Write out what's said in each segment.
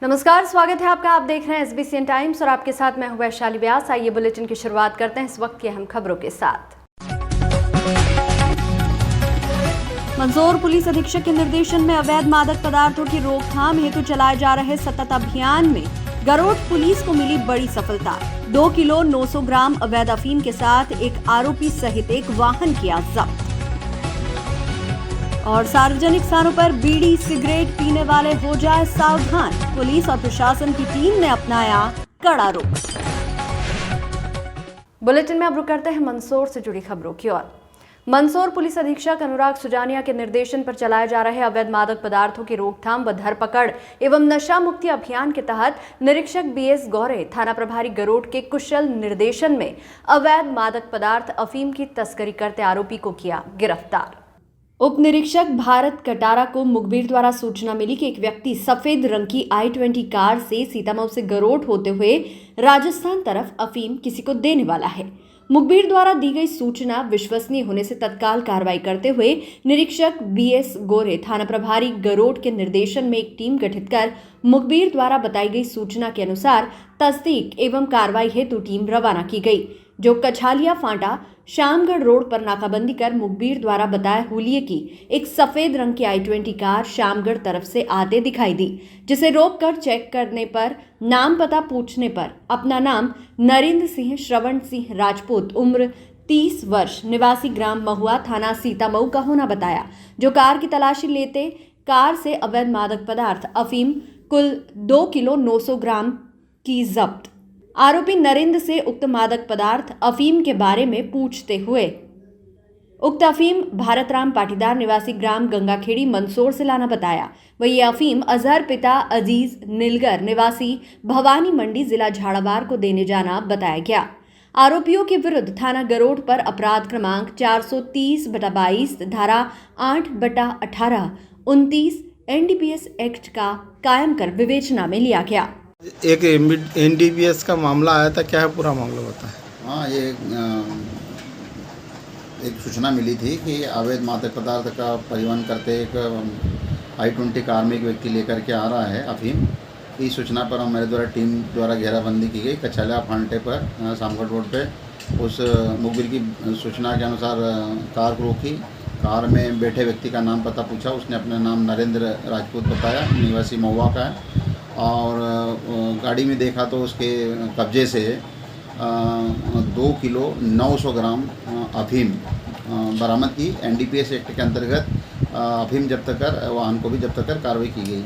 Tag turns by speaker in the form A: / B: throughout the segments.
A: नमस्कार, स्वागत है आपका। आप देख रहे हैं एसबीसी टाइम्स और आपके साथ मैं हूं वैशाली व्यास। आइए बुलेटिन की शुरुआत करते हैं इस वक्त की अहम खबरों के साथ। मंदसौर पुलिस अधीक्षक के निर्देशन में अवैध मादक पदार्थों की रोकथाम हेतु चलाए जा रहे सतत अभियान में गरोठ पुलिस को मिली बड़ी सफलता। 2 किलो 900 ग्राम अवैध अफीम के साथ एक आरोपी सहित एक वाहन किया जब्त। और सार्वजनिक स्थानों पर बीड़ी सिगरेट पीने वाले हो जाए सावधान, पुलिस और प्रशासन की टीम ने अपनाया कड़ा रुख। बुलेटिन में अब रुक करते हैं मंदसौर से जुड़ी खबरों की ओर। मंदसौर पुलिस अधीक्षक अनुराग सुजानिया के निर्देशन पर चलाए जा रहे अवैध मादक पदार्थों की रोकथाम व धरपकड़ एवं नशा मुक्ति अभियान के तहत निरीक्षक बीएस गौरे, थाना प्रभारी गरोठ के कुशल निर्देशन में अवैध मादक पदार्थ अफीम की तस्करी करते आरोपी को किया गिरफ्तार। उप निरीक्षक भारत कटारा को मुखबिर द्वारा सूचना मिली कि एक व्यक्ति सफेद रंग की i20 कार से सीतामऊ से गरोठ होते हुए राजस्थान तरफ अफीम किसी को देने वाला है। मुखबिर द्वारा दी गई सूचना विश्वसनीय होने से तत्काल कार्रवाई करते हुए निरीक्षक बीएस गोरे, थाना प्रभारी गरोठ के निर्देशन में एक टीम गठित कर मुखबिर द्वारा बताई गई सूचना के अनुसार तस्दीक एवं कार्रवाई हेतु टीम रवाना की गई, जो कछालिया फांटा शामगढ़ रोड पर नाकाबंदी कर मुखबिर द्वारा बताए हुलिये की एक सफेद रंग की i20 कार शामगढ़ तरफ से आते दिखाई दी, जिसे रोककर चेक करने पर नाम पता पूछने पर अपना नाम नरेंद्र सिंह श्रवण सिंह राजपूत, उम्र 30 वर्ष, निवासी ग्राम महुआ, थाना सीतामऊ का होना बताया, जो कार की तलाशी लेते कार से अवैध मादक पदार्थ अफीम कुल 2 किलो 900 ग्राम की जब्त। आरोपी नरेंद्र से उक्त मादक पदार्थ अफीम के बारे में पूछते हुए उक्त अफीम भारत राम पाटीदार, निवासी ग्राम गंगाखेड़ी, मंदसौर से लाना बताया। वह ये अफीम अजहर पिता अजीज नीलगर, निवासी भवानी मंडी, जिला झालावाड़ को देने जाना बताया गया। आरोपियों के विरुद्ध थाना गरोठ पर अपराध क्रमांक 430/22, धारा 8/18, 29 NDPS एक्ट का कायम कर विवेचना में लिया गया।
B: एक NDPS का मामला आया था, क्या है पूरा मामला बताएं।
C: हाँ, ये एक सूचना मिली थी कि अवैध मादक पदार्थ का परिवहन करते एक i20 कार में एक व्यक्ति लेकर के आ रहा है अफीम। इस सूचना पर हमारे द्वारा टीम द्वारा घेराबंदी की गई कछालिया फांटे पर शामगढ़ रोड पे। उस मुखबिर की सूचना के अनुसार कार को रोकी, कार में बैठे व्यक्ति का नाम पता पूछा, उसने अपना नाम नरेंद्र राजपूत बताया, निवासी महुआ का है, और गाड़ी में देखा तो उसके कब्जे से 2 किलो 900 ग्राम अफीम बरामद की। NDPS एक्ट के अंतर्गत अफीम जब्त कर वाहन को भी जब्त कर कार्रवाई की गई।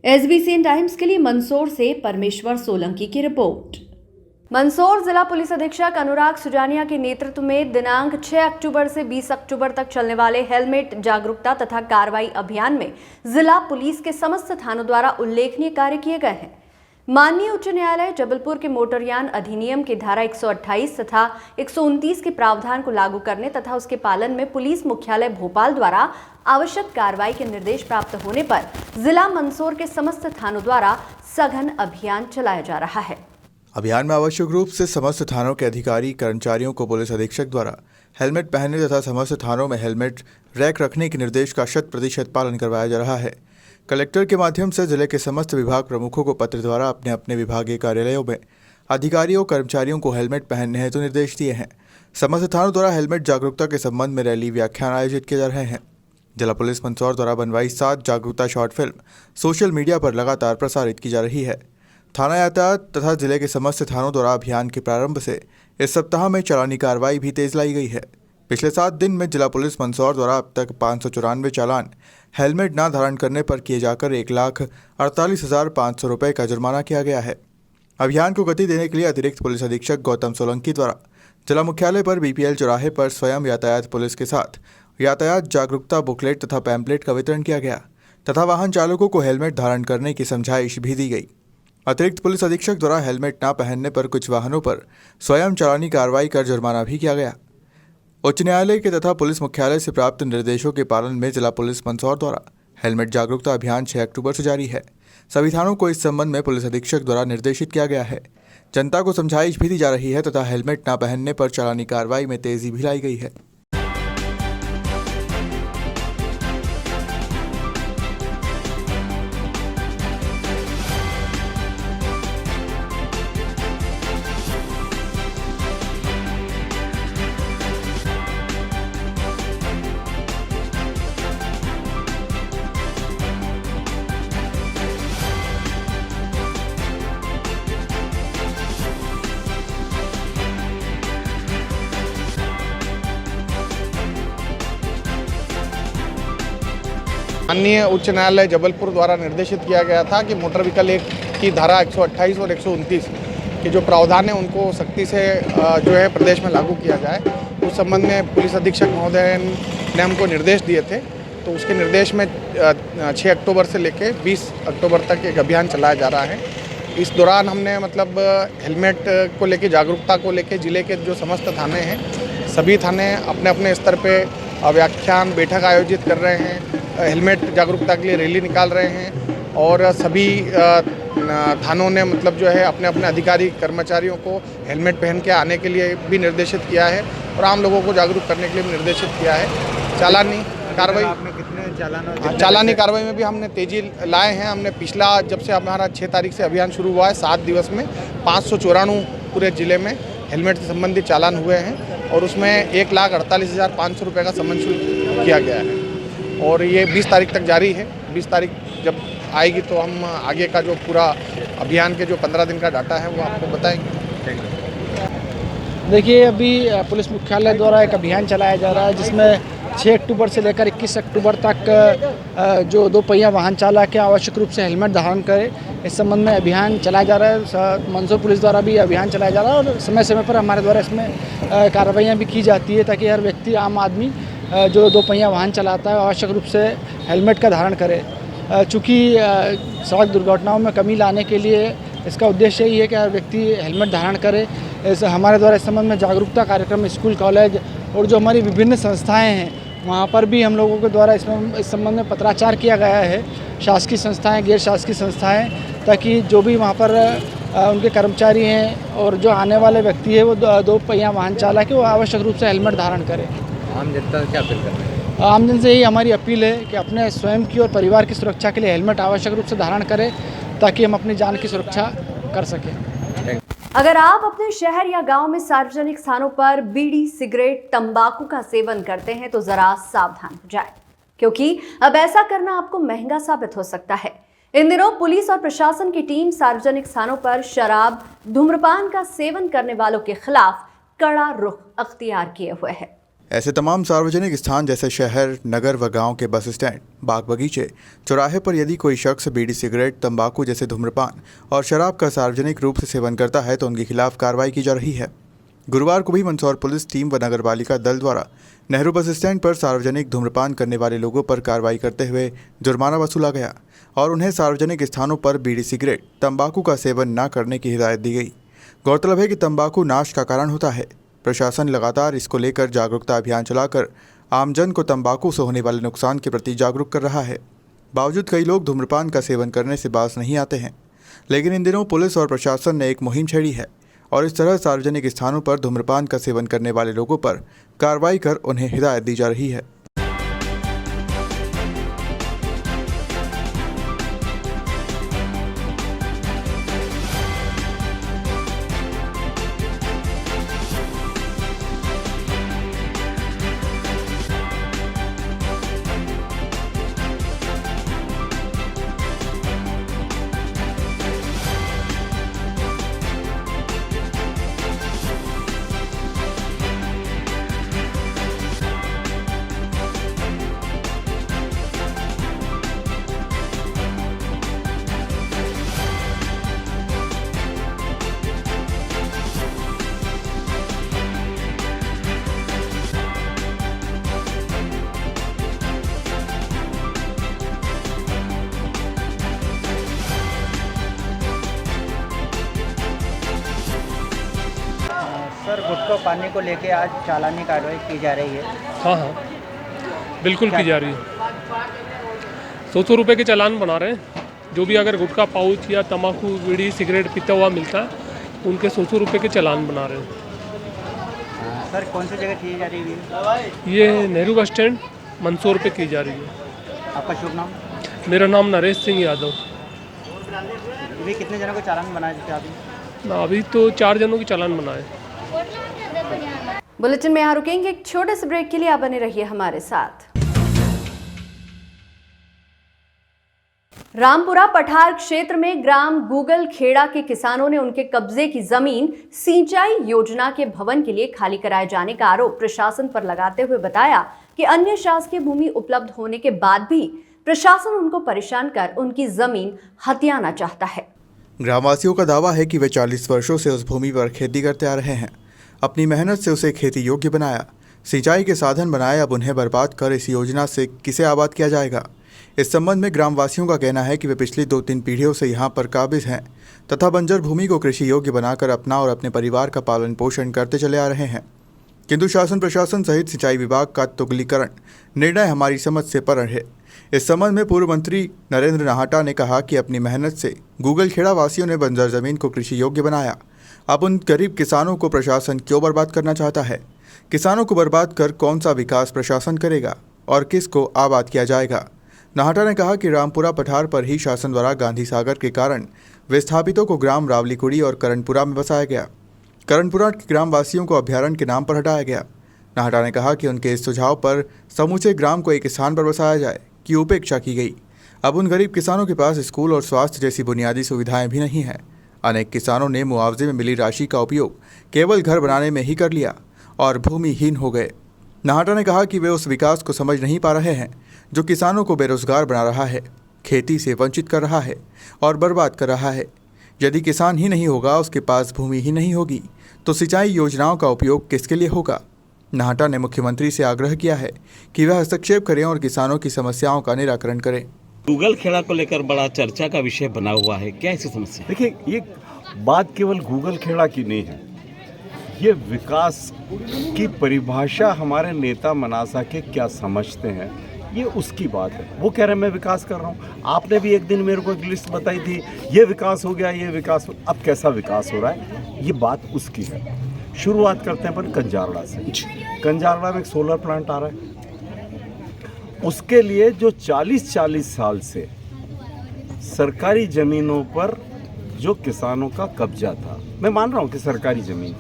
A: एसबीसी टाइम्स के लिए मंदसौर से परमेश्वर सोलंकी की रिपोर्ट। मंदसौर जिला पुलिस अधीक्षक अनुराग सुजानिया के नेतृत्व में दिनांक 6 अक्टूबर से 20 अक्टूबर तक चलने वाले हेलमेट जागरूकता तथा कार्रवाई अभियान में जिला पुलिस के समस्त थानों द्वारा उल्लेखनीय कार्य किए गए हैं। माननीय उच्च न्यायालय जबलपुर के मोटरयान अधिनियम की धारा 128 तथा 129 के प्रावधान को लागू करने तथा उसके पालन में पुलिस मुख्यालय भोपाल द्वारा आवश्यक कार्रवाई के निर्देश प्राप्त होने पर जिला मंदसौर के समस्त थानों द्वारा सघन अभियान चलाया जा रहा है।
D: अभियान में आवश्यक रूप से समस्त थानों के अधिकारी कर्मचारियों को पुलिस अधीक्षक द्वारा हेलमेट पहनने तथा समस्त थानों में हेलमेट रैक रखने के निर्देश का 100% पालन करवाया जा रहा है। कलेक्टर के माध्यम से जिले के समस्त विभाग प्रमुखों को पत्र द्वारा अपने अपने विभागीय कार्यालयों में अधिकारियों कर्मचारियों को हेलमेट पहनने हेतु निर्देश दिए हैं। समस्त थानों द्वारा हेलमेट जागरूकता के संबंध में रैली व्याख्यान आयोजित किए जा रहे हैं। जिला पुलिस मंदसौर द्वारा बनवाई 7 जागरूकता शॉर्ट फिल्म सोशल मीडिया पर लगातार प्रसारित की जा रही है। थाना यातायात तथा जिले के समस्त थानों द्वारा अभियान के प्रारंभ से इस सप्ताह में चालानी कार्रवाई भी तेज लाई गई है। पिछले 7 दिन में जिला पुलिस मंदसौर द्वारा अब तक 594 चालान हेलमेट न धारण करने पर किए जाकर 1,48,500 रुपये का जुर्माना किया गया है। अभियान को गति देने के लिए अतिरिक्त पुलिस अधीक्षक गौतम सोलंकी द्वारा जिला मुख्यालय पर BPL चौराहे पर स्वयं यातायात पुलिस के साथ यातायात जागरूकता बुकलेट तथा पैम्पलेट का वितरण किया गया तथा वाहन चालकों को हेलमेट धारण करने की समझाइश भी दी गई। अतिरिक्त पुलिस अधीक्षक द्वारा हेलमेट न पहनने पर कुछ वाहनों पर स्वयं चालानी कार्रवाई कर जुर्माना भी किया गया। उच्च न्यायालय के तथा पुलिस मुख्यालय से प्राप्त निर्देशों के पालन में जिला पुलिस मंदसौर द्वारा हेलमेट जागरूकता अभियान 6 अक्टूबर से जारी है। सभी थानों को इस संबंध में पुलिस अधीक्षक द्वारा निर्देशित किया गया है। जनता को समझाइश भी दी जा रही है तथा हेलमेट न पहनने पर चालानी कार्रवाई में तेजी भी लाई गई है।
E: माननीय उच्च न्यायालय जबलपुर द्वारा निर्देशित किया गया था कि मोटर व्हीकल एक्ट की धारा 128 और 129 के जो प्रावधान है उनको सख्ती से जो है प्रदेश में लागू किया जाए। उस संबंध में पुलिस अधीक्षक महोदय ने हमको निर्देश दिए थे, तो उसके निर्देश में 6 अक्टूबर से लेकर 20 अक्टूबर तक एक अभियान चलाया जा रहा है। इस दौरान हमने मतलब हेलमेट को लेके, जागरूकता को लेके ज़िले के जो समस्त थाने हैं, सभी थाने अपने अपने स्तर पे व्याख्यान बैठक आयोजित कर रहे हैं, हेलमेट जागरूकता के लिए रैली निकाल रहे हैं और सभी थानों ने मतलब जो है अपने अपने अधिकारी कर्मचारियों को हेलमेट पहन के आने के लिए भी निर्देशित किया है और आम लोगों को जागरूक करने के लिए भी निर्देशित किया है। चालानी कार्रवाई, चालानी कार्रवाई में भी हमने तेजी लाए हैं। हमने पिछला जब से हमारा 6 तारीख से अभियान शुरू हुआ है, 7 दिवस में 594 पूरे ज़िले में हेलमेट से संबंधित चालान हुए हैं और उसमें 1,48,500 रुपये का समन शुल्क किया गया है और ये 20 तारीख तक जारी है। 20 तारीख जब आएगी तो हम आगे का जो पूरा अभियान के जो 15 दिन का डाटा है वो आपको बताएंगे।
F: देखिए, अभी पुलिस मुख्यालय द्वारा एक अभियान चलाया जा रहा है जिसमें 6 अक्टूबर से लेकर 21 अक्टूबर तक जो 2 पहिया वाहन चालक आवश्यक रूप से हेलमेट धारण करें, इस संबंध में अभियान चलाया जा रहा है। मंदसौर पुलिस द्वारा भी अभियान चलाया जा रहा है और समय समय पर हमारे द्वारा इसमें कार्रवाइयाँ भी की जाती है ताकि हर व्यक्ति, आम आदमी जो 2 पहिया वाहन चलाता है आवश्यक रूप से हेलमेट का धारण करे। चूँकि सड़क दुर्घटनाओं में कमी लाने के लिए इसका उद्देश्य यही है कि हर व्यक्ति हेलमेट धारण करे। हमारे द्वारा इस संबंध में जागरूकता कार्यक्रम स्कूल, कॉलेज और जो हमारी विभिन्न संस्थाएं हैं वहाँ पर भी हम लोगों के द्वारा इस संबंध में पत्राचार किया गया है, शासकीय संस्थाएं, गैर शासकीय संस्थाएं, ताकि जो भी वहाँ पर उनके कर्मचारी हैं और जो आने वाले व्यक्ति है वो 2 पहिया वाहन चालक है वो आवश्यक रूप से हेलमेट धारण करें।
G: आम जनता से क्या अपील कर रहे हैं?
F: आम जन से यही हमारी अपील है कि अपने स्वयं की और परिवार की सुरक्षा के लिए हेलमेट आवश्यक रूप से धारण करें ताकि हम अपनी जान की सुरक्षा कर सकें।
A: अगर आप अपने शहर या गांव में सार्वजनिक स्थानों पर बीड़ी, सिगरेट, तंबाकू का सेवन करते हैं तो जरा सावधान हो जाएं, क्योंकि अब ऐसा करना आपको महंगा साबित हो सकता है। इन दिनों पुलिस और प्रशासन की टीम सार्वजनिक स्थानों पर शराब, धूम्रपान का सेवन करने वालों के खिलाफ कड़ा रुख अख्तियार किए हुए है।
D: ऐसे तमाम सार्वजनिक स्थान जैसे शहर, नगर व गांव के बस स्टैंड, बाग बगीचे, चौराहे पर यदि कोई शख्स बीड़ी, सिगरेट, तंबाकू जैसे धूम्रपान और शराब का सार्वजनिक रूप से सेवन करता है तो उनके खिलाफ कार्रवाई की जा रही है। गुरुवार को भी मंदसौर पुलिस टीम व नगरपालिका दल द्वारा नेहरू बस स्टैंड पर सार्वजनिक धूम्रपान करने वाले लोगों पर कार्रवाई करते हुए जुर्माना वसूला गया और उन्हें सार्वजनिक स्थानों पर बीड़ी, सिगरेट, तंबाकू का सेवन न करने की हिदायत दी गई। गौरतलब है कि तंबाकू नाश का कारण होता है। प्रशासन लगातार इसको लेकर जागरूकता अभियान चलाकर आमजन को तंबाकू से होने वाले नुकसान के प्रति जागरूक कर रहा है। बावजूद कई लोग धूम्रपान का सेवन करने से बाज नहीं आते हैं, लेकिन इन दिनों पुलिस और प्रशासन ने एक मुहिम छेड़ी है और इस तरह सार्वजनिक स्थानों पर धूम्रपान का सेवन करने वाले लोगों पर कार्रवाई कर उन्हें हिदायत दी जा रही है।
G: सर, गुटखा पानी को लेके आज चालानी कार्रवाई की जा रही है।
H: हाँ, बिल्कुल की जा रही है। 100 रुपये के चालान बना रहे हैं। जो भी अगर गुटखा पाउच या तम्बाकू, बीड़ी, सिगरेट पीता हुआ मिलता है उनके 100 रुपये के चालान बना रहे हैं।
G: सर, कौन सी जगह की जा रही है?
H: ये नेहरू बस स्टैंड मंदसौर पे की जा रही है।
G: आपका शुभ नाम?
H: मेरा नाम नरेश सिंह यादव।
G: अभी कितने जनों को चालान बनाए थे अभी?
H: अभी तो 4 जनों की चालान बनाए।
A: बुलेटिन में यहाँ रुकेंगे एक छोटे से ब्रेक के लिए। आप बने रहिए हमारे साथ। रामपुरा पठार क्षेत्र में ग्राम गूगल खेड़ा के किसानों ने उनके कब्जे की जमीन सिंचाई योजना के भवन के लिए खाली कराए जाने का आरोप प्रशासन पर लगाते हुए बताया कि अन्य शासकीय भूमि उपलब्ध होने के बाद भी प्रशासन उनको परेशान कर उनकी जमीन हथियाना चाहता है।
D: ग्रामवासियों का दावा है कि वे 40 वर्षों से उस भूमि पर खेती करते आ रहे हैं। अपनी मेहनत से उसे खेती योग्य बनाया, सिंचाई के साधन बनाए। अब उन्हें बर्बाद कर इस योजना से किसे आबाद किया जाएगा। इस संबंध में ग्रामवासियों का कहना है कि वे पिछली 2-3 पीढ़ियों से यहाँ पर काबिज हैं तथा बंजर भूमि को कृषि योग्य बनाकर अपना और अपने परिवार का पालन पोषण करते चले आ रहे हैं, किंतु शासन प्रशासन सहित सिंचाई विभाग का तुगलीकरण निर्णय हमारी समझ से परे है। इस संबंध में पूर्व मंत्री नरेंद्र नाहटा ने कहा कि अपनी मेहनत से गूगल खेड़ा वासियों ने बंजर जमीन को कृषि योग्य बनाया। अब उन गरीब किसानों को प्रशासन क्यों बर्बाद करना चाहता है? किसानों को बर्बाद कर कौन सा विकास प्रशासन करेगा और किसको आबाद किया जाएगा? नाहटा ने कहा कि रामपुरा पठार पर ही शासन द्वारा गांधी सागर के कारण विस्थापितों को ग्राम रावलीकुड़ी और करणपुरा में बसाया गया। करणपुरा के ग्रामवासियों को अभ्यारण्य के नाम पर हटाया गया। नाहटा ने कहा कि उनके इस सुझाव पर समूचे ग्राम को एक स्थान पर बसाया जाए की उपेक्षा की गई। अब उन गरीब किसानों के पास स्कूल और स्वास्थ्य जैसी बुनियादी सुविधाएं भी नहीं हैं। अनेक किसानों ने मुआवजे में मिली राशि का उपयोग केवल घर बनाने में ही कर लिया और भूमिहीन हो गए। नाहटा ने कहा कि वे उस विकास को समझ नहीं पा रहे हैं जो किसानों को बेरोजगार बना रहा है, खेती से वंचित कर रहा है और बर्बाद कर रहा है। यदि किसान ही नहीं होगा, उसके पास भूमि ही नहीं होगी, तो सिंचाई योजनाओं का उपयोग किसके लिए होगा? नाहटा ने मुख्यमंत्री से आग्रह किया है कि वह हस्तक्षेप करें और किसानों की समस्याओं का निराकरण करें।
I: गूगल खेड़ा को लेकर बड़ा चर्चा का विषय बना हुआ है, क्या ऐसी समस्या?
J: देखिए, ये बात केवल गूगल खेड़ा की नहीं है, ये विकास की परिभाषा हमारे नेता मनासा के क्या समझते हैं, ये उसकी बात है। वो कह रहे हैं मैं विकास कर रहा हूँ। आपने भी एक दिन मेरे को एक लिस्ट बताई थी, ये विकास हो गया, ये विकास हो। अब कैसा विकास हो रहा है, ये बात उसकी है। शुरुआत करते हैं अपन कंजारड़ा से। कंजारड़ा में एक सोलर प्लांट आ रहा है। उसके लिए जो 40 साल से सरकारी ज़मीनों पर जो किसानों का कब्जा था, मैं मान रहा हूँ कि सरकारी ज़मीन,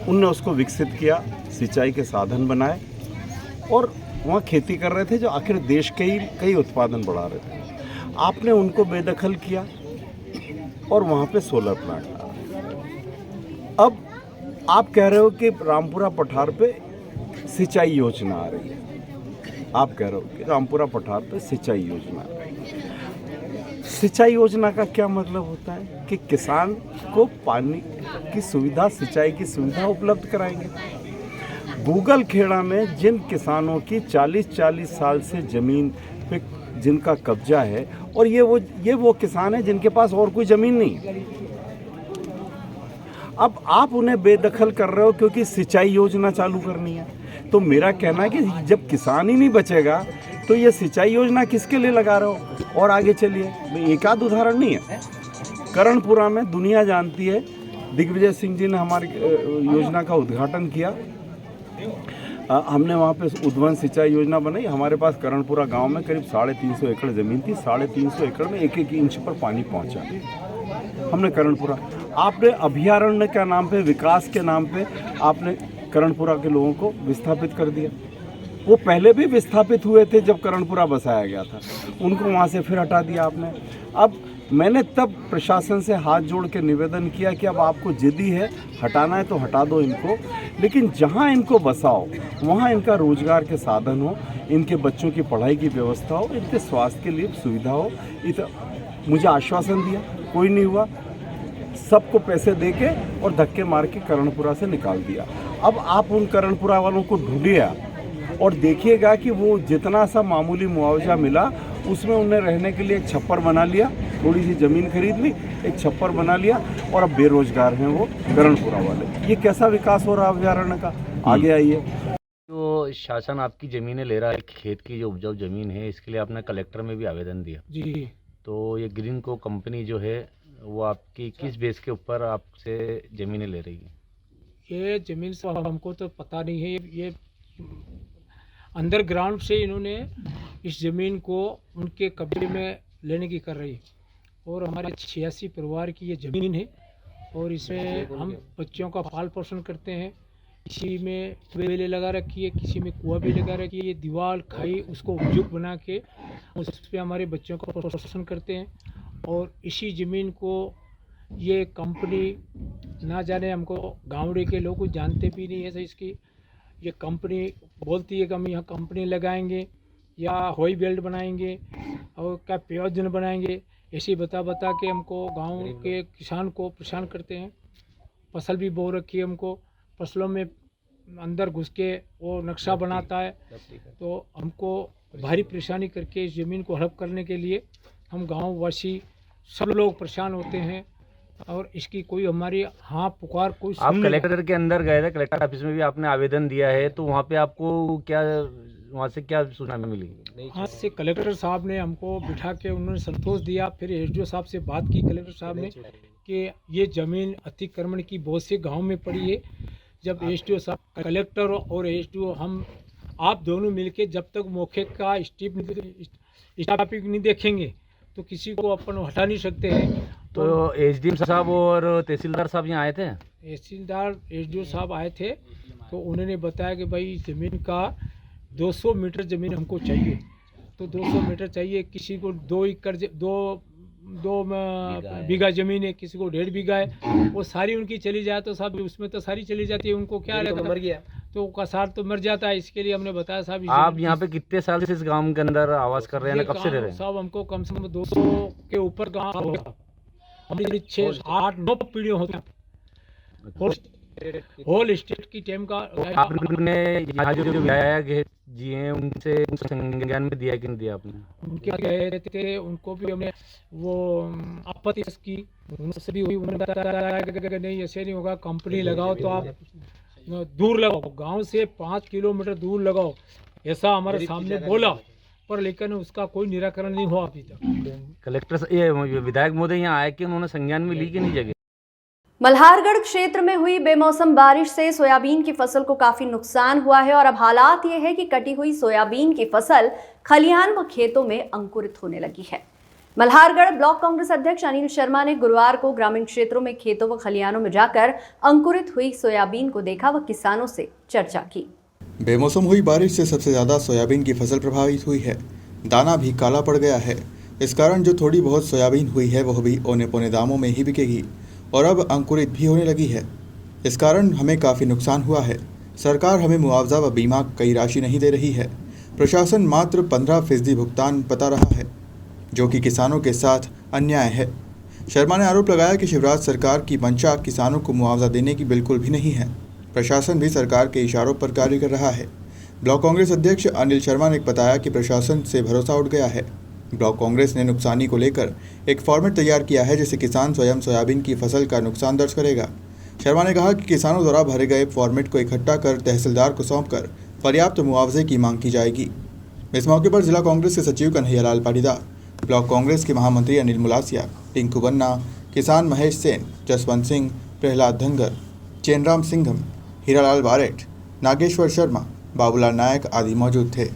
J: उनने उसको विकसित किया, सिंचाई के साधन बनाए और वहाँ खेती कर रहे थे जो आखिर देश के ही कई उत्पादन बढ़ा रहे थे। आपने उनको बेदखल किया और वहाँ पे सोलर प्लांट आ। अब आप कह रहे हो कि रामपुरा पठार पे सिंचाई योजना आ रही है। आप कह रहे हो कि रामपुरा पठार पे सिंचाई योजना आ रही है। सिंचाई योजना का क्या मतलब होता है कि किसान को पानी की सुविधा, सिंचाई की सुविधा उपलब्ध कराएंगे। गूगल खेड़ा में जिन किसानों की 40 साल से ज़मीन पे जिनका कब्जा है, और ये वो किसान हैं जिनके पास और कोई ज़मीन नहीं। अब आप उन्हें बेदखल कर रहे हो क्योंकि सिंचाई योजना चालू करनी है। तो मेरा कहना है कि जब किसान ही नहीं बचेगा तो ये सिंचाई योजना किसके लिए लगा रहे हो? और आगे चलिए, एक आध उदाहरण नहीं है। करणपुरा में दुनिया जानती है, दिग्विजय सिंह जी ने हमारी योजना का उद्घाटन किया। हमने वहाँ पे उद्वन सिंचाई योजना बनाई। हमारे पास करणपुरा गांव में करीब 350 एकड़ ज़मीन थी। 350 एकड़ में 1-1 इंच पर पानी पहुँचा हमने करणपुरा। आपने अभयारण्य के नाम पे, विकास के नाम पे आपने करणपुरा के लोगों को विस्थापित कर दिया। वो पहले भी विस्थापित हुए थे जब करणपुरा बसाया गया था, उनको वहाँ से फिर हटा दिया आपने। अब मैंने तब प्रशासन से हाथ जोड़ के निवेदन किया कि अब आपको जिद्दी है, हटाना है तो हटा दो इनको, लेकिन जहाँ इनको बसाओ वहाँ इनका रोजगार के साधन हो, इनके बच्चों की पढ़ाई की व्यवस्था हो, इनके स्वास्थ्य के लिए सुविधा हो। मुझे आश्वासन दिया, कोई नहीं हुआ। सबको पैसे देके और धक्के मार के करणपुरा से निकाल दिया। अब आप उन करणपुरा वालों को ढूंढिए और देखिएगा कि वो जितना सा मामूली मुआवजा मिला उसमें उन्हें रहने के लिए एक छप्पर बना लिया, थोड़ी सी ज़मीन खरीद ली, एक छप्पर बना लिया और अब बेरोजगार हैं वो करणपुरा वाले। ये कैसा विकास हो रहा है अभयारण्य का? आगे आइए।
I: जो शासन आपकी ज़मीनें ले रहा है, खेत की जो उपजाऊ ज़मीन है, इसके लिए आपने कलेक्टर में भी आवेदन दिया
F: जी।
I: तो ये ग्रीन को कंपनी जो है वो आपकी किस बेस के ऊपर आपसे ज़मीनें ले रही है?
F: ये ज़मीन से हमको तो पता नहीं है। ये अंडरग्राउंड से इन्होंने इस ज़मीन को उनके कब्जे में लेने की कर रही, और हमारे 86 परिवार की ये ज़मीन है और इसमें हम बच्चों का पाल पोषण करते हैं। किसी में ट्यूबवेल लगा रखी है, किसी में कुआं भी लगा रखी है। ये दीवार खाई उसको उपयुक्त बना के उस पर हमारे बच्चों का पोषण करते हैं। और इसी ज़मीन को ये कंपनी ना जाने, हमको गाँव के लोग जानते भी नहीं है। इसकी ये कंपनी बोलती है कि हम यहाँ कंपनी लगाएंगे, या होई बेल्ट बनाएंगे और क्या पेयजन बनाएंगे, ऐसे बता के हमको गांव के किसान को परेशान करते हैं। फसल भी बो रखी है, हमको फसलों में अंदर घुस के वो नक्शा बनाता है, तो हमको भारी परेशानी करके इस ज़मीन को हड़प करने के लिए हम गाँव वासी सब लोग परेशान होते हैं। और इसकी कोई हमारी पुकार कोई
I: आप कलेक्टर के अंदर गए थे, कलेक्टर ऑफिस में भी आपने आवेदन दिया है, तो वहाँ पे आपको क्या, वहाँ से क्या सूचना मिली?
F: हाँ, से कलेक्टर साहब ने हमको बिठा के उन्होंने संतोष दिया। फिर एसडीओ साहब से बात की कलेक्टर साहब ने कि ये ज़मीन अतिक्रमण की बहुत से गांव में पड़ी है। जब एसडीओ साहब, कलेक्टर और एसडीओ हम आप दोनों मिलके जब तक मौके का स्टापिंग नहीं देखेंगे तो किसी को अपन हटा नहीं सकते हैं।
I: तो एसडीएम साहब और तहसीलदार साहब यहाँ आए थे?
F: तहसीलदार एसडीओ साहब आए थे, तो उन्होंने बताया कि भाई ज़मीन का 200 मीटर ज़मीन हमको चाहिए। तो 200 मीटर चाहिए, किसी को 2 एकड़ दो बीघा ज़मीन है, किसी को 1.5 बीघा है। वो सारी उनकी चली जाए तो साहब उसमें तो सारी चली जाती है, उनको क्या रहता है, मर गया तो का साल तो मर जाता है। इसके लिए हमने बताया साहब
I: आप यहाँ पे कितने साल से इस गांव के अंदर आवास कर रहे हैं, कब से रह रहे हैं?
F: साहब हमको कम से कम 200 के ऊपर गाँव होगा, हमारी 6, 8, 9 पीढ़ियाँ होती हैं। होल स्टेट की टीम का
I: आपने यहाँ जो विधायक जी हैं उनसे संज्ञान में दिया कि नहीं दिया आपने?
F: उनके गए थे, उनको भी हमने वो आपत्ति की, उनसे भी हुई। उन्होंने बताया नहीं ऐसे नहीं होगा, कंपनी लगाओ तो आप दूर लगाओ, गांव से 5 किलोमीटर दूर लगाओ, ऐसा हमारे सामने बोला, पर लेकिन उसका कोई निराकरण नहीं हुआ अभी तक।
I: कलेक्टर ये विधायक महोदय यहाँ आए कि उन्होंने संज्ञान में ली कि नहीं जगह?
A: मल्हारगढ़ क्षेत्र में हुई बेमौसम बारिश से सोयाबीन की फसल को काफी नुकसान हुआ है और अब हालात ये है कि कटी हुई सोयाबीन की फसल खलिहान व खेतों में अंकुरित होने लगी है। मल्हारगढ़ ब्लॉक कांग्रेस अध्यक्ष अनिल शर्मा ने गुरुवार को ग्रामीण क्षेत्रों में खेतों व खलिहानों में जाकर अंकुरित हुई सोयाबीन को देखा व किसानों से चर्चा की।
D: बेमौसम हुई बारिश से सबसे ज़्यादा सोयाबीन की फसल प्रभावित हुई है। दाना भी काला पड़ गया है। इस कारण जो थोड़ी बहुत सोयाबीन हुई है वह भी औने पौने दामों में ही बिकेगी और अब अंकुरित भी होने लगी है। इस कारण हमें काफ़ी नुकसान हुआ है। सरकार हमें मुआवजा व बीमा कई राशि नहीं दे रही है। प्रशासन मात्र 15% भुगतान बता रहा है, जो कि किसानों के साथ अन्याय है। शर्मा ने आरोप लगाया कि शिवराज सरकार की मंशा किसानों को मुआवजा देने की बिल्कुल भी नहीं है। प्रशासन भी सरकार के इशारों पर कार्य कर रहा है। ब्लॉक कांग्रेस अध्यक्ष अनिल शर्मा ने बताया कि प्रशासन से भरोसा उठ गया है। ब्लॉक कांग्रेस ने नुकसानी को लेकर एक फॉर्मेट तैयार किया है, जिसे किसान स्वयं सोयाबीन की फसल का नुकसान दर्ज करेगा। शर्मा ने कहा कि किसानों द्वारा भरे गए फॉर्मेट को इकट्ठा कर तहसीलदार को सौंपकर पर्याप्त मुआवजे की मांग की जाएगी। इस मौके पर जिला कांग्रेस के सचिव कन्हैयालाल पाटीदार, ब्लॉक कांग्रेस के महामंत्री अनिल मुलासिया, टिंकू बन्ना, किसान महेश सेन, जसवंत सिंह, प्रहलाद धनगर, चैनराम सिंघम, हीरालाल बारेट, नागेश्वर शर्मा, बाबूलाल नायक आदि मौजूद थे।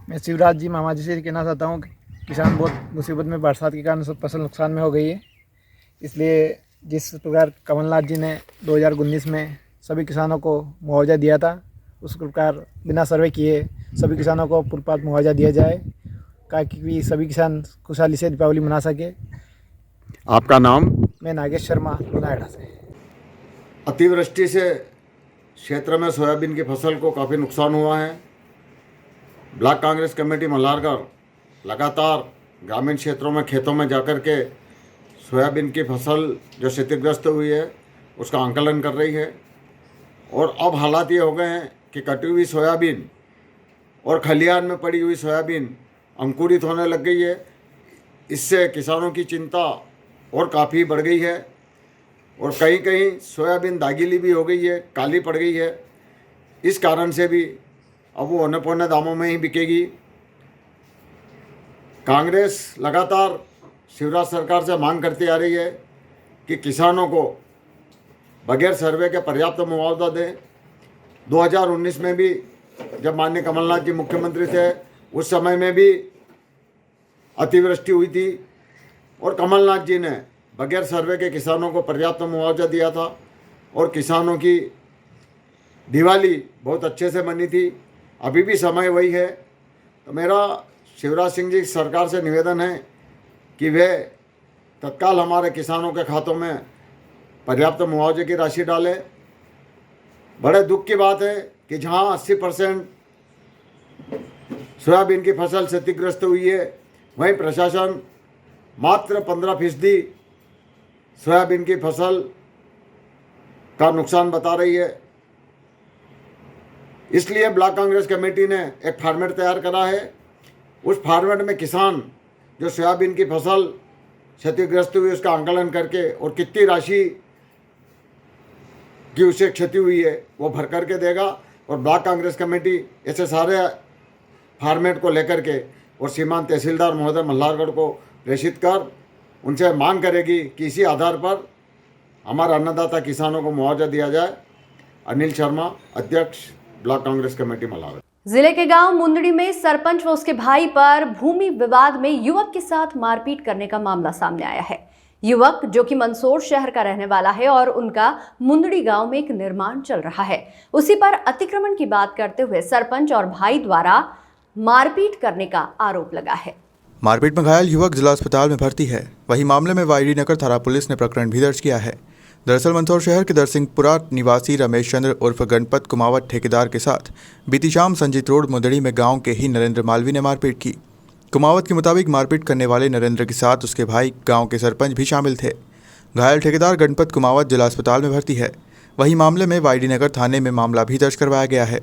F: मैं शिवराज जी मामा जी से कहना चाहता हूँ कि किसान बहुत मुसीबत में, बरसात के कारण सब फसल नुकसान में हो गई है। इसलिए जिस प्रकार कमलनाथ जी ने 2019 में सभी किसानों को मुआवजा दिया था, उस प्रकार बिना सर्वे किए सभी किसानों को पूर्णपात मुआवजा दिया जाए, ताकि सभी किसान खुशहाली से दीपावली मना सके।
K: आपका नाम?
F: मैं नागेश शर्मा, लुनाएड़ा से।
K: अतिवृष्टि से क्षेत्र में सोयाबीन की फसल को काफ़ी नुकसान हुआ है। ब्लॉक कांग्रेस कमेटी मल्हारगढ़ लगातार ग्रामीण क्षेत्रों में खेतों में जाकर के सोयाबीन की फसल जो क्षतिग्रस्त हुई है उसका आंकलन कर रही है। और अब हालात ये हो गए हैं कि कटी हुई सोयाबीन और खलिहान में पड़ी हुई सोयाबीन अंकुरित होने लग गई है। इससे किसानों की चिंता और काफ़ी बढ़ गई है और कहीं कहीं सोयाबीन दागीली भी हो गई है, काली पड़ गई है। इस कारण से भी अब वो औने पौने दामों में ही बिकेगी। कांग्रेस लगातार शिवराज सरकार से मांग करती आ रही है कि किसानों को बगैर सर्वे के पर्याप्त मुआवजा दें। 2019 में भी जब माननीय कमलनाथ जी मुख्यमंत्री थे उस समय में भी अतिवृष्टि हुई थी और कमलनाथ जी ने बगैर सर्वे के किसानों को पर्याप्त मुआवजा दिया था और किसानों की दिवाली बहुत अच्छे से मनी थी। अभी भी समय वही है। तो मेरा शिवराज सिंह जी सरकार से निवेदन है कि वे तत्काल हमारे किसानों के खातों में पर्याप्त मुआवजे की राशि डालें। बड़े दुख की बात है कि जहां 80% सोयाबीन की फसल क्षतिग्रस्त हुई है, वहीं प्रशासन मात्र 15% सोयाबीन की फसल का नुकसान बता रही है। इसलिए ब्लॉक कांग्रेस कमेटी ने एक फॉर्मेट तैयार करा है। उस फॉर्मेट में किसान जो सोयाबीन की फसल क्षतिग्रस्त हुई उसका आंकलन करके और कितनी राशि की उसे क्षति हुई है वो भर करके देगा, और ब्लॉक कांग्रेस कमेटी ऐसे सारे फॉर्मेट को लेकर के और सीमांत तहसीलदार महोदय मल्हारगढ़ को प्रेषित कर उनसे मांग करेगी कि इसी आधार पर हमारे अन्नदाता किसानों को मुआवजा दिया जाए। अनिल शर्मा, अध्यक्ष ब्लॉक कांग्रेस कमेटी मल्हारगढ़।
A: जिले के गांव मुंदड़ी में सरपंच व उसके भाई पर भूमि विवाद में युवक के साथ मारपीट करने का मामला सामने आया है। युवक जो कि मंदसौर शहर का रहने वाला है और उनका मुंदड़ी गांव में एक निर्माण चल रहा है, उसी पर अतिक्रमण की बात करते हुए सरपंच और भाई द्वारा मारपीट करने का आरोप लगा है।
D: मारपीट में घायल युवक जिला अस्पताल में भर्ती है। वहीं मामले में वाईडी नगर थाना पुलिस ने प्रकरण भी दर्ज किया है। दरअसल मंदसौर शहर के दरसिंहपुरा निवासी रमेश चंद्र उर्फ गणपत कुमावत ठेकेदार के साथ बीती शाम संजीत रोड मुंदड़ी में गांव के ही नरेंद्र मालवी ने मारपीट की। कुमावत के मुताबिक मारपीट करने वाले नरेंद्र के साथ उसके भाई गांव के सरपंच भी शामिल थे। घायल ठेकेदार गणपत कुमावत जिला अस्पताल में भर्ती है। वहीं मामले में वाईडी नगर थाने में मामला भी दर्ज करवाया गया है।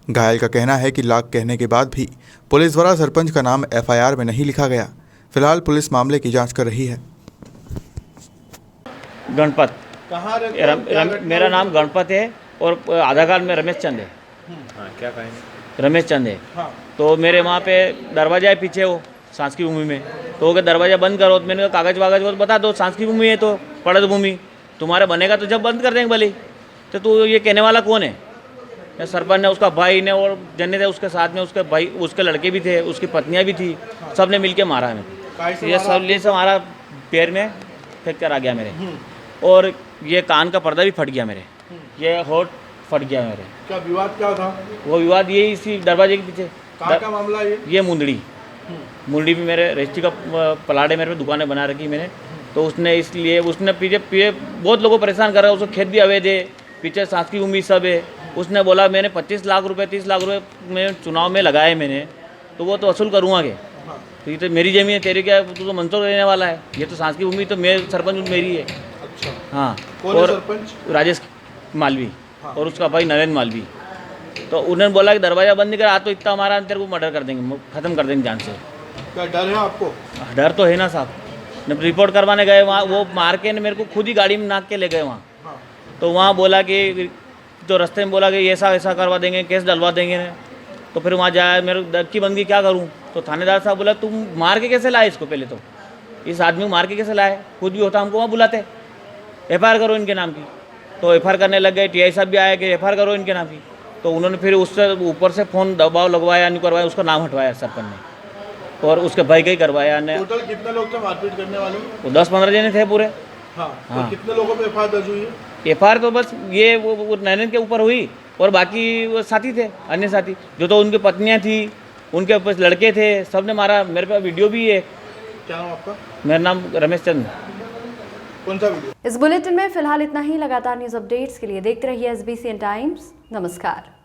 D: घायल का कहना है कि लाख कहने के बाद भी पुलिस द्वारा सरपंच का नाम एफआईआर में नहीं लिखा गया। फिलहाल पुलिस मामले की जांच कर रही है।
L: गणपत मेरा नाम गणपत है और आधार कार्ड में रमेश चंद है।
I: हाँ, क्या कहेंगे?
L: रमेश चंद है। तो मेरे वहाँ पे दरवाजा है पीछे वो सांस की भूमि में, तो वो दरवाजा बंद करो। तो मैंने कहा कागज वागज वो बता दो, सांस की भूमि है तो पड़त भूमि तुम्हारे बनेगा तो जब बंद कर देंगे भले। तो तू ये कहने वाला कौन है? सरपंच ने, उसका भाई ने और जन्ने थे उसके साथ में, उसके भाई उसके लड़के भी थे, उसकी पत्नियाँ भी थी, सब ने मिल के मारा हमें। ये सब हमारा पैर में फ्रैक्चर आ गया मेरे, और ये कान का पर्दा भी फट गया मेरे, ये होठ फट गया मेरे।
E: क्या विवाद क्या था?
L: वो विवाद ये इसी दरवाजे के पीछे।
E: कहाँ का मामला
L: ये मुंदड़ी भी मेरे रजिस्ट्री का पलाड़े मेरे पे दुकानें बना रखी मैंने, तो उसने इसलिए उसने पीछे बहुत लोगों को परेशान कर रहा है। उसको खेत भी अवैध है, पीछे सांस की उम्मीद सब है। उसने बोला मैंने 25 लाख रुपए 30 लाख रुपए में चुनाव में लगाए मैंने, तो वो तो वसूल करूँगा के। तो ये तो मेरी ज़मीन है, तेरी क्या, तू तो मंदसौर रहने वाला है। ये तो सांस की उम्मीद तो मेरे सरपंच मेरी है।
E: अच्छा।
L: हाँ।
E: और सरपंच
L: राजेश मालवी और उसका भाई नरेंद्र मालवी। तो उन्होंने बोला कि दरवाजा बंद नहीं करा आज तो इतना हमारा तेरे को मर्डर कर देंगे, खत्म कर देंगे जान से।
E: क्या डर है आपको?
L: डर तो है ना साहब। जब रिपोर्ट करवाने गए वहाँ, वो मार के मेरे को खुद ही गाड़ी में नाक के ले गए वहाँ। तो वहाँ बोला कि तो रास्ते में बोला कि ऐसा ऐसा करवा देंगे, केस डलवा देंगे। तो फिर वहाँ जाया, मेरे धक्की बंदी क्या करूँ? तो थानेदार साहब बोला तुम मार के कैसे लाए इसको? पहले तो इस आदमी को मार के कैसे लाए? खुद भी होता हमको वहाँ बुलाते, एफआईआर करो इनके नाम की। तो एफआईआर करने लग गए। टीआई साहब भी आए कि एफआईआर करो इनके नाम की। तो उन्होंने फिर उससे ऊपर से फ़ोन दबाव लगवाया, नहीं करवाया, उसका नाम हटवाया सरपंच ने, और उसके भाई का ही करवाया ने।
E: टोटल कितने लोग थे मारपीट करने वाले?
L: वो 10-15 जने थे पूरे।
E: हाँ, तो कितने लोगों पे एफआईआर दर्ज हुई है?
L: एफआईआर तो बस ये वो नैनन के ऊपर हुई, और बाकी वो साथी थे, अन्य साथी जो तो उनकी पत्नियां थी, उनके पास लड़के थे, सब ने मारा। मेरे पास वीडियो भी है।
E: क्या नाम आपका?
L: मेरा नाम रमेश चंद।
E: कौन सा वीडियो?
A: इस बुलेटिन में फिलहाल इतना ही। लगातार न्यूज अपडेट्स के लिए देखते रहिए SBCN टाइम्स। नमस्कार।